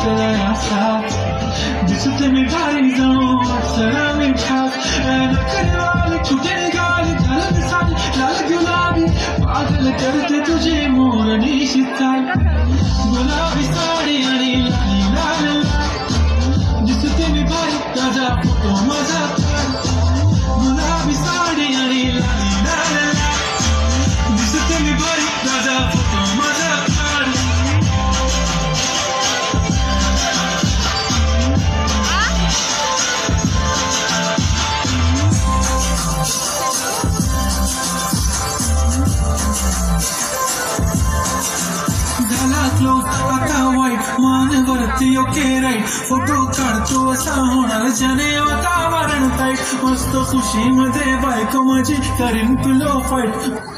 केलं साथ दिसते मी भारी जाऊन अक्षरा मी ठाक नखरेवाली कुठे निघाली झालं साडी लाल गुलाबी पागल करते तुझी मोरणी शीतल गुलाबी साडी आणि लाली लाल दिसते मी भारी ताजा फोटो माझा गुलाबी साडी आणि लाली लाल दिसते मी भारी ताजा फोटो माझा क्लोज आता वाईट मान वरती ओके राईट फोटो काढतो असा होणार ज्याने वातावरण ताईट मस्त खुशी मध्ये बायको माझी करीन पिलो फाईट